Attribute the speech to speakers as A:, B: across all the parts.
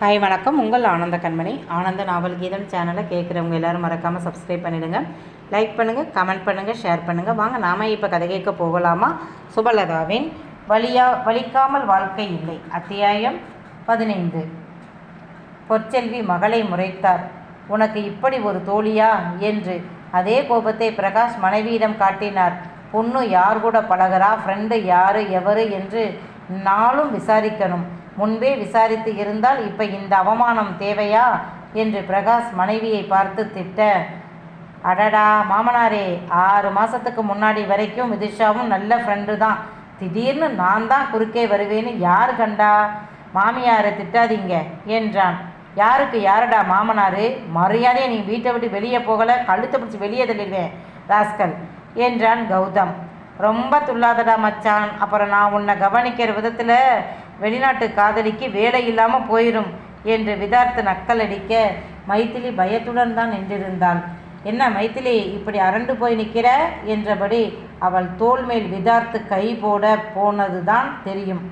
A: Hi வணக்கம். உங்கள் ஆனந்த கண்மணி. ஆனந்த நாவல் கீதம் சேனலை கேட்குறவங்க எல்லோரும் மறக்காமல் சப்ஸ்கிரைப் பண்ணிவிடுங்க, லைக் பண்ணுங்கள், கமெண்ட் பண்ணுங்கள், ஷேர் பண்ணுங்கள். வாங்க நாம் இப்போ கதை கேட்க போகலாமா? சுபலதாவின் வலிக்காமல் வாழ்க்கை இல்லை, அத்தியாயம் 15. பொற்செல்வி மகளை முறைத்தார். உனக்கு இப்படி ஒரு தோழியா என்று. அதே கோபத்தை பிரகாஷ் மனைவியிடம் காட்டினார். பொண்ணு யார் கூட பழகிறா, ஃப்ரெண்டு யார் எவரு என்று நாளும் விசாரிக்கணும். முன்பே விசாரித்து இருந்தால் இப்போ இந்த அவமானம் தேவையா என்று பிரகாஷ் மனைவியை பார்த்து திட்ட, அடடா மாமனாரே, 6 மாதத்துக்கு முன்னாடி வரைக்கும் விதிஷாவும் நல்ல ஃப்ரெண்டு தான். திடீர்னு நான் தான் குறுக்கே வருவேன்னு யார் கண்டா? மாமியாரை திட்டாதீங்க என்றான். யாருக்கு யாரடா மாமனாரு? மரியாதையை நீ வீட்டை விட்டு வெளியே போகலை, கழுத்தை பிடிச்சி வெளியே தள்ளிடுவேன் ராஸ்கல் என்றான் கௌதம். ரொம்ப துள்ளாதடா மச்சான், அப்புறம் நான் உன்னை கவனிக்கிற விதத்தில் வெளிநாட்டு காதலிக்கு வேலை இல்லாமல் போயிடும் என்று விதார்த்து நக்கல் அடிக்க மைத்திலி பயத்துடன் தான் நின்றிருந்தாள். என்ன மைத்திலி இப்படி அரண்டு போய் நிற்கிற என்றபடி அவள் தோள் மேல் விதார்த்து கை போட போனது தான் தெரியும்.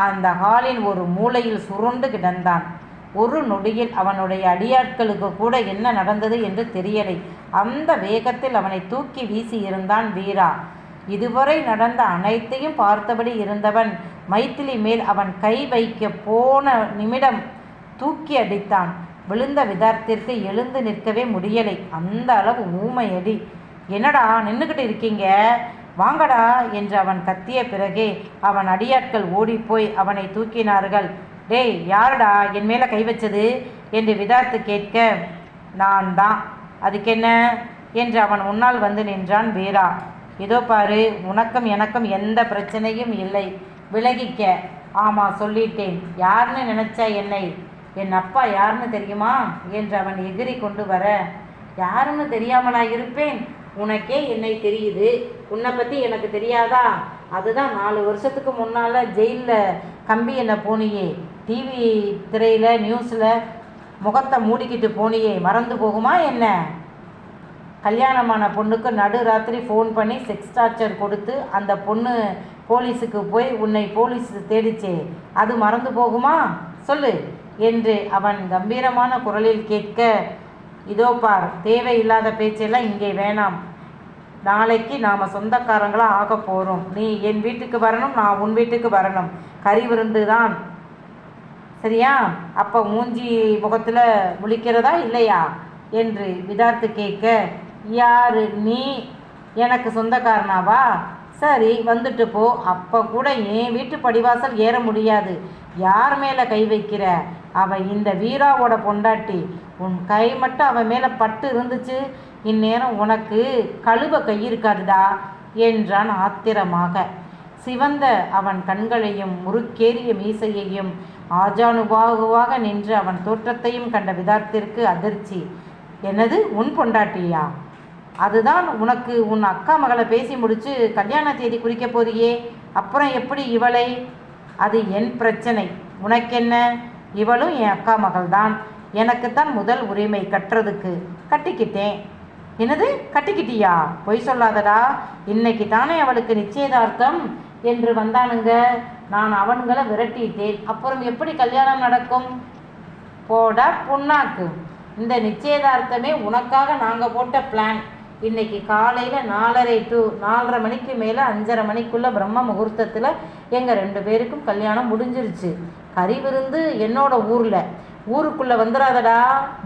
A: அந்த ஹாலின் ஒரு மூலையில் சுருண்டு கிடந்தான். ஒரு நொடியில் அவனுடைய அடியாட்களுக்கு கூட என்ன நடந்தது என்று தெரியலை. அந்த வேகத்தில் அவனை தூக்கி வீசி இருந்தான் வீரா. இதுவரை நடந்த அனைத்தையும் பார்த்தபடி இருந்தவன் மைத்திலி மேல் அவன் கை வைக்க போன நிமிடம் தூக்கி அடித்தான். விழுந்த விதார்த்திற்கு எழுந்து நிற்கவே முடியலை. அந்த அளவு ஊமையடி. என்னடா நின்றுக்கிட்டு இருக்கீங்க, வாங்கடா என்று அவன் கத்திய பிறகே அவன் அடியாட்கள் ஓடிப்போய் அவனை தூக்கினார்கள். டேய், யாருடா என் மேலே கை வச்சது என்று விதார்த்து கேட்க, நான் தான், அதுக்கென்ன என்று அவன் முன்னால் வந்து நின்றான் வீரா. இதோ பாரு, உனக்கும் எனக்கும் எந்த பிரச்சனையும் இல்லை, விலகிக்க. ஆமாம் சொல்லிட்டேன். யாருன்னு நினச்சா என்னை? என் அப்பா யாருன்னு தெரியுமா என்று அவன் எகிரி கொண்டு வர, யாருன்னு தெரியாமலா இருப்பேன்? உனக்கே என்னை தெரியுது, உன்னை பற்றி எனக்கு தெரியாதா? அதுதான் 4 வருஷத்துக்கு முன்னால் ஜெயிலில் கம்பி என்ன போனியே, டிவி திரையில் நியூஸில் முகத்தை மூடிக்கிட்டு போனியே, மறந்து போகுமா என்ன? கல்யாணமான பொண்ணுக்கு நடு ராத்திரி ஃபோன் பண்ணி செக்ஸ் டார்ச்சர் கொடுத்து அந்த பொண்ணு போலீஸுக்கு போய் உன்னை போலீஸ் தேடிச்சே, அது மறந்து போகுமா? சொல்லு என்று அவன் கம்பீரமான குரலில் கேட்க, இதோ பார், தேவையில்லாத பேச்செல்லாம் இங்கே வேணாம். நாளைக்கு நாம் சொந்தக்காரங்களாக ஆக போகிறோம். நீ என் வீட்டுக்கு வரணும், நான் உன் வீட்டுக்கு வரணும். கறி விருந்து தான், சரியா? அப்போ மூஞ்சி முகத்தில் முழிக்கிறதா இல்லையா என்று விதார்த்து கேட்க, யாரு நீ? எனக்கு சொந்தக்காரனாவா? சரி, வந்துட்டு போ. அப்போ கூட என் வீட்டு படிவாசல் ஏற முடியாது. யார் மேலே கை வைக்கிற? அவள் இந்த வீராவோட பொண்டாட்டி. உன் கை மட்டும் அவன் மேலே பட்டு இருந்துச்சு, இந்நேரம் உனக்கு கழுவ கை இருக்காதுடா என்றான் ஆத்திரமாக. சிவந்த அவன் கண்களையும் முறுக்கேறிய மீசையையும் ஆஜானுபாகுவாக நின்று அவன் தோற்றத்தையும் கண்ட விதார்த்திற்கு அதிர்ச்சி. என்னது, உன் பொண்டாட்டியா? அதுதான் உனக்கு உன் அக்கா மகளை பேசி முடித்து கல்யாண தேதி குறிக்க போறியே, அப்புறம் எப்படி இவளை? அது என் பிரச்சனை, உனக்கென்ன? இவளும் என் அக்கா மகள் தான். எனக்குத்தான் முதல் உரிமை கட்டுறதுக்கு. கட்டிக்கிட்டேன். என்னது, கட்டிக்கிட்டியா? பொய் சொல்லாதடா. இன்னைக்கு தானே அவளுக்கு நிச்சயதார்த்தம் என்று வந்தானுங்க. நான் அவனுங்களை விரட்டிட்டேன். அப்புறம் எப்படி கல்யாணம் நடக்கும்? போடா புண்ணாக்கு. இந்த நிச்சயதார்த்தமே உனக்காக நாங்கள் போட்ட பிளான். இன்றைக்கி காலையில் 4:30 to 4:30 மணிக்கு மேலே 5:30 மணிக்குள்ளே பிரம்ம முகூர்த்தத்தில் எங்கள் 2 பேருக்கும் கல்யாணம் முடிஞ்சிருச்சு. கறி விருந்து என்னோட ஊருக்குள்ளே வந்துடாதடா,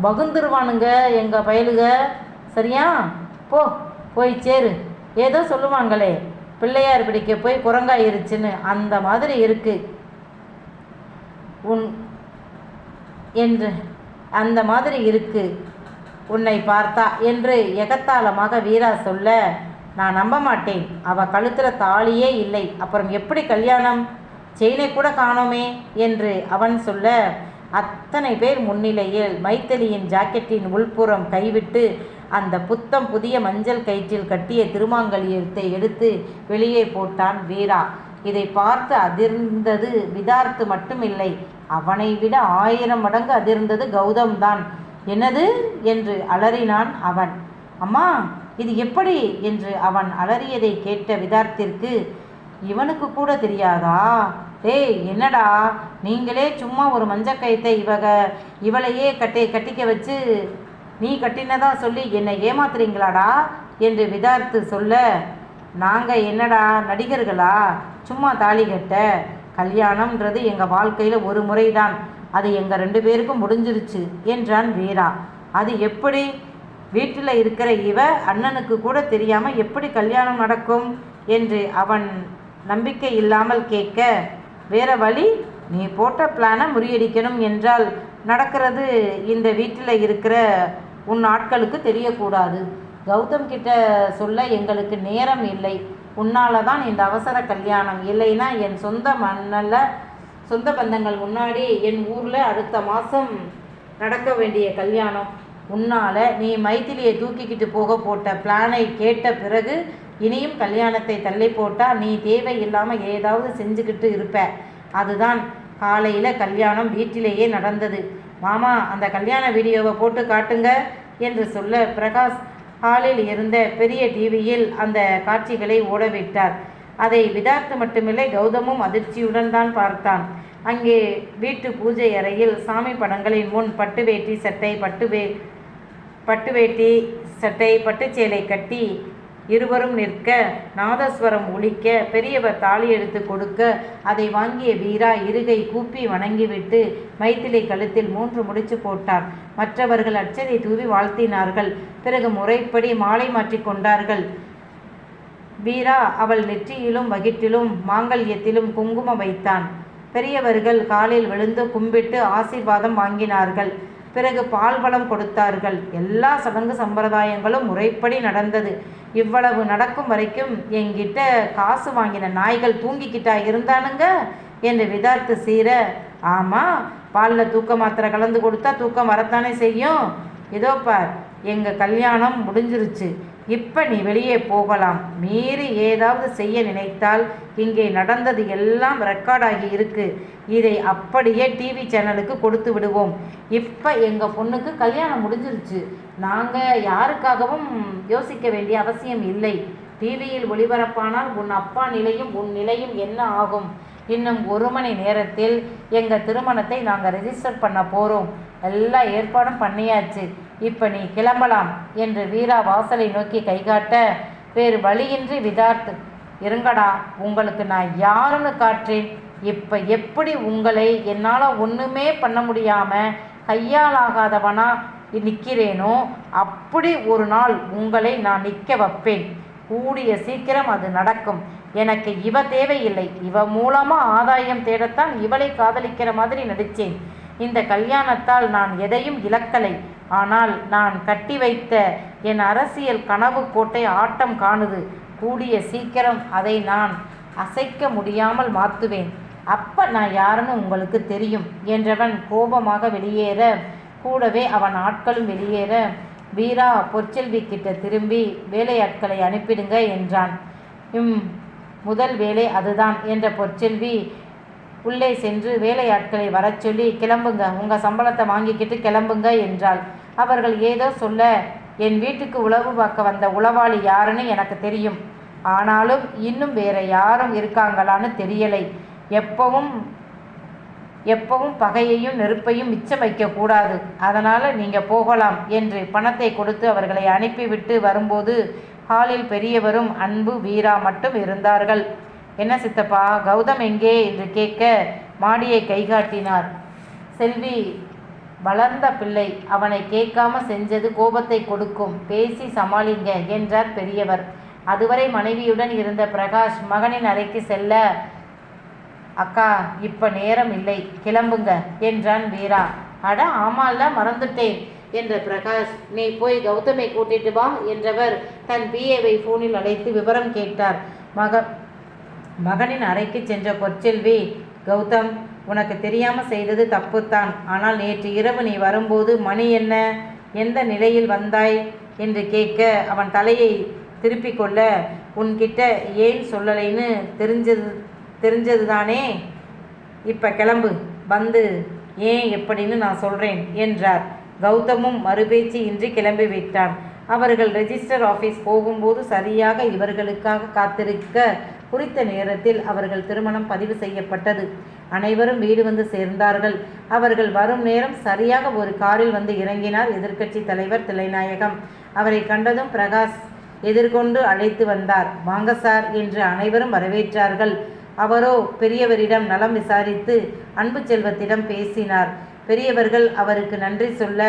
A: பகுந்துருவானுங்க எங்கள் பயலுக, சரியா? போய் சேரு. ஏதோ சொல்லுவாங்களே, பிள்ளையார் பிடிக்க போய் குரங்காயிருச்சுன்னு, அந்த மாதிரி இருக்கு அந்த மாதிரி இருக்கு உன்னை பார்த்தா என்று எகத்தாளமாக வீரா சொல்ல, நான் நம்ப மாட்டேன். அவள் கழுத்தில் தாலியே இல்லை, அப்புறம் எப்படி கல்யாணம்? செயினை கூட காணோமே என்று அவன் சொல்ல, அத்தனை பேர் முன்னிலையில் மைத்திலியின் ஜாக்கெட்டின் உள்புறம் கைவிட்டு அந்த புத்தம் புதிய மஞ்சள் கயிற்றில் கட்டிய திருமாங்கல்யத்தை எடுத்து வெளியே போட்டான் வீரா. இதை பார்த்து அதிர்ந்தது விதார்த்து மட்டுமில்லை, அவனை விட 1000 மடங்கு அதிர்ந்தது கௌதம் தான். என்னது என்று அலறினான் அவன். அம்மா, இது எப்படி என்று அவன் அலறியதை கேட்ட விதார்த்திற்கு, இவனுக்கு கூட தெரியாதா டேய் என்னடா, நீங்களே சும்மா ஒரு மஞ்சக்கயத்தை இவளையே கட்டிக்க வச்சு நீ கட்டினதா சொல்லி என்னை ஏமாத்துறீங்களாடா என்று விதார்த்து சொல்ல, நாங்கள் என்னடா நடிகர்களா சும்மா தாலி கட்ட? கல்யாணம்ன்றது எங்கள் வாழ்க்கையில் ஒரு முறைதான், அது எங்கள் 2 பேருக்கும் முடிஞ்சிருச்சு என்றான் வீரா. அது எப்படி? வீட்டில் இருக்கிற இவ அண்ணனுக்கு கூட தெரியாமல் எப்படி கல்யாணம் நடக்கும் என்று அவன் நம்பிக்கை இல்லாமல் கேட்க, வேற வழி? நீ போட்ட பிளானை முறியடிக்கணும் என்றால் நடக்கிறது இந்த வீட்டில் இருக்கிற உன் ஆட்களுக்கு தெரியக்கூடாது. கௌதம் கிட்ட சொல்ல எங்களுக்கு நேரம் இல்லை. உன்னால தான் இந்த அவசர கல்யாணம். இல்லைன்னா என் சொந்த பந்தங்கள் முன்னாடி என் ஊரில் அடுத்த மாதம் நடக்க வேண்டிய கல்யாணம். உன்னால் நீ மைத்திலியை தூக்கிக்கிட்டு போட்ட பிளானை கேட்ட பிறகு இனியும் கல்யாணத்தை தள்ளி போட்டால் நீ தேவையில்லாமல் ஏதாவது செஞ்சுக்கிட்டு இருப்ப. அதுதான் காலையில் கல்யாணம் வீட்டிலேயே நடந்தது. மாமா, அந்த கல்யாண வீடியோவை போட்டு காட்டுங்க என்று சொல்ல பிரகாஷ் ஹாலில் இருந்த பெரிய டிவியில் அந்த காட்சிகளை ஓடவிட்டார். அதை விதார்த்து மட்டுமில்லை, கௌதமும் அதிர்ச்சியுடன் தான் பார்த்தான். அங்கே வீட்டு பூஜை அறையில் சாமி படங்களின் முன் பட்டுவேட்டி சட்டை பட்டுச்சேலை கட்டி இருவரும் நிற்க, நாதஸ்வரம் ஒலிக்க, பெரியவர் தாலி எடுத்து கொடுக்க, அதை வாங்கிய வீரா இருகை கூப்பி வணங்கிவிட்டு மைத்திலி கழுத்தில் 3 முடிச்சு போட்டார். மற்றவர்கள் அச்சதை தூவி வாழ்த்தினார்கள். பிறகு முறைப்படி மாலை மாற்றி கொண்டார்கள். வீரா அவள் நெற்றியிலும் வகிட்டிலும் மாங்கல்யத்திலும் குங்குமம் வைத்தான். பெரியவர்கள் காலில் விழுந்து கும்பிட்டு ஆசீர்வாதம் வாங்கினார்கள். பிறகு பால்வளம் கொடுத்தார்கள். எல்லா சடங்கு சம்பிரதாயங்களும் முறைப்படி நடந்தது. இவ்வளவு நடக்கும் வரைக்கும் என்கிட்ட காசு வாங்கின நாய்கள் தூங்கிக்கிட்டா இருந்தானுங்க என்று விதார்த்து சீர, ஆமாம், பாலில் தூக்க மாத்திரை கலந்து கொடுத்தா தூக்கம் வரத்தானே செய்யும். இதோ பார், எங்கள் கல்யாணம் முடிஞ்சிருச்சு. இப்போ நீ வெளியே போகலாம். மீறி ஏதாவது செய்ய நினைத்தால் இங்கே நடந்தது எல்லாம் ரெக்கார்டாகி இருக்கு. இதை அப்படியே டிவி சேனலுக்கு கொடுத்து விடுவோம். இப்போ எங்கள் பொண்ணுக்கு கல்யாணம் முடிஞ்சிருச்சு. நாங்கள் யாருக்காகவும் யோசிக்க வேண்டிய அவசியம் இல்லை. டிவியில் ஒளிபரப்பானால் உன் அப்பா நிலையும் உன் நிலையும் என்ன ஆகும்? இன்னும் 1 மணி நேரத்தில் எங்கள் திருமணத்தை நாங்கள் ரெஜிஸ்டர் பண்ண போகிறோம். எல்லா ஏற்பாடும் பண்ணியாச்சு. இப்போ நீ கிளம்பலாம் என்று வீரா வாசலை நோக்கி கைகாட்ட, வேறு வழியின்றி விதார்த்து, இருங்கடா, உங்களுக்கு நான் யாருன்னு காற்றேன். இப்போ எப்படி உங்களை என்னால் ஒன்றுமே பண்ண முடியாமல் கையாலாகாதவனா நிற்கிறேனோ அப்படி ஒரு நாள் உங்களை நான் நிற்க வைப்பேன். கூடிய சீக்கிரம் அது நடக்கும். எனக்கு இவ தேவையில்லை. இவ மூலமாக ஆதாயம் தேடத்தான் இவளை காதலிக்கிற மாதிரி நடித்தேன். இந்த கல்யாணத்தால் நான் எதையும் இழக்கலை. ஆனால் நான் கட்டி வைத்த என் அரசியல் கனவு கோட்டை ஆட்டம் காணுது. கூடிய சீக்கிரம் அதை நான் அசைக்க முடியாமல் மாற்றுவேன். அப்போ நான் யாருன்னு உங்களுக்கு தெரியும் என்றவன் கோபமாக வெளியேற, கூடவே அவன் ஆட்களும் வெளியேற, வீரா பொற்செல்வி கிட்ட திரும்பி வேலையாட்களை அனுப்பிடுங்க என்றான். முதல் வேலை அதுதான் என்ற பொற்செல்வி உள்ளே சென்று வேலையாட்களை வரச் சொல்லி, கிளம்புங்க, உங்கள் சம்பளத்தை வாங்கிக்கிட்டு கிளம்புங்க என்றாள். அவர்கள் ஏதோ சொல்ல, என் வீட்டுக்கு உளவு பார்க்க வந்த உளவாளி யாருன்னு எனக்கு தெரியும். ஆனாலும் இன்னும் வேற யாரும் இருக்காங்களான்னு தெரியலை. எப்பவும் பகையையும் நெருப்பையும் மிச்சம் வைக்கக்கூடாது. அதனால் நீங்கள் போகலாம் என்று பணத்தை கொடுத்து அவர்களை அனுப்பிவிட்டு வரும்போது ஹாலில் பெரியவரும் அன்பு வீரா மட்டும் இருந்தார்கள். என்ன சித்தப்பா, கௌதம் எங்கே என்று கேட்க மாடியை கைகாட்டினார். செல்வி வளர்ந்த பிள்ளை, அவனை கேட்காம செஞ்சது கோபத்தை கொடுக்கும், பேசி சமாளிங்க என்றார் பெரியவர். அதுவரை மனைவியுடன் இருந்த பிரகாஷ் மகனின் அறைக்கு செல்ல, அக்கா இப்போ நேரம் இல்லை, கிளம்புங்க என்றான் வீரா. அட ஆமால்ல, மறந்துட்டேன் என்ற பிரகாஷ், நீ போய் கௌதமை கூட்டிட்டு வா என்றவர் தன் பிஏவை ஃபோனில் அழைத்து விவரம் கேட்டார். மகனின் அறைக்கு சென்ற பொற்செல்வி, கௌதம், உனக்கு தெரியாமல் செய்தது தப்புத்தான். ஆனால் நேற்று இரவு நீ வரும்போது மணி என்ன, எந்த நிலையில் வந்தாய் என்று கேட்க அவன் தலையை திருப்பி கொள்ள, உன்கிட்ட ஏன் சொல்லலைன்னு தெரிஞ்சது தானே. இப்போ கிளம்பு, வந்து ஏன் எப்படின்னு நான் சொல்கிறேன் என்றார். கௌதமும் மறுபேச்சு இன்றி கிளம்பி விட்டான். அவர்கள் ரெஜிஸ்டர் ஆஃபீஸ் போகும்போது சரியாக இவர்களுக்காக காத்திருக்க குறித்த நேரத்தில் அவர்கள் திருமணம் பதிவு செய்யப்பட்டது. அனைவரும் வீடு வந்து சேர்ந்தார்கள். அவர்கள் வரும் நேரம் சரியாக ஒரு காரில் வந்து இறங்கினார் எதிர்க்கட்சி தலைவர் தில்லைநாயகம். அவரை கண்டதும் பிரகாஷ் எதிர்கொண்டு அழைத்து வந்தார். வாங்க சார் என்று அனைவரும் வரவேற்றார்கள். அவரோ பெரியவரிடம் நலம் விசாரித்து அன்பு செல்வத்திடம் பேசினார். பெரியவர்கள் அவருக்கு நன்றி சொல்ல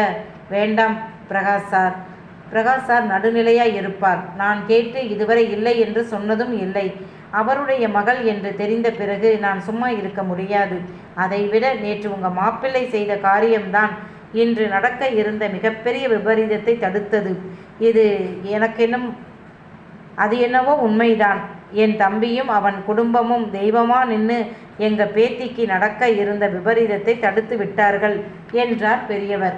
A: வேண்டாம் பிரகாஷ் சார் நடுநிலையாய் இருப்பார். நான் கேட்டு இதுவரை இல்லை என்று சொன்னதும் இல்லை. அவருடைய மகள் என்று தெரிந்த பிறகு நான் சும்மா இருக்க முடியாது. அதைவிட நேற்று உங்கள் மாப்பிள்ளை செய்த காரியம்தான் இன்று நடக்க இருந்த மிகப்பெரிய விபரீதத்தை தடுத்தது. அது என்னவோ உண்மைதான். என் தம்பியும் அவன் குடும்பமும் தெய்வமா நின்று எங்க பேத்திக்கு நடக்க இருந்த விபரீதத்தை தடுத்து விட்டார்கள் என்றார் பெரியவர்.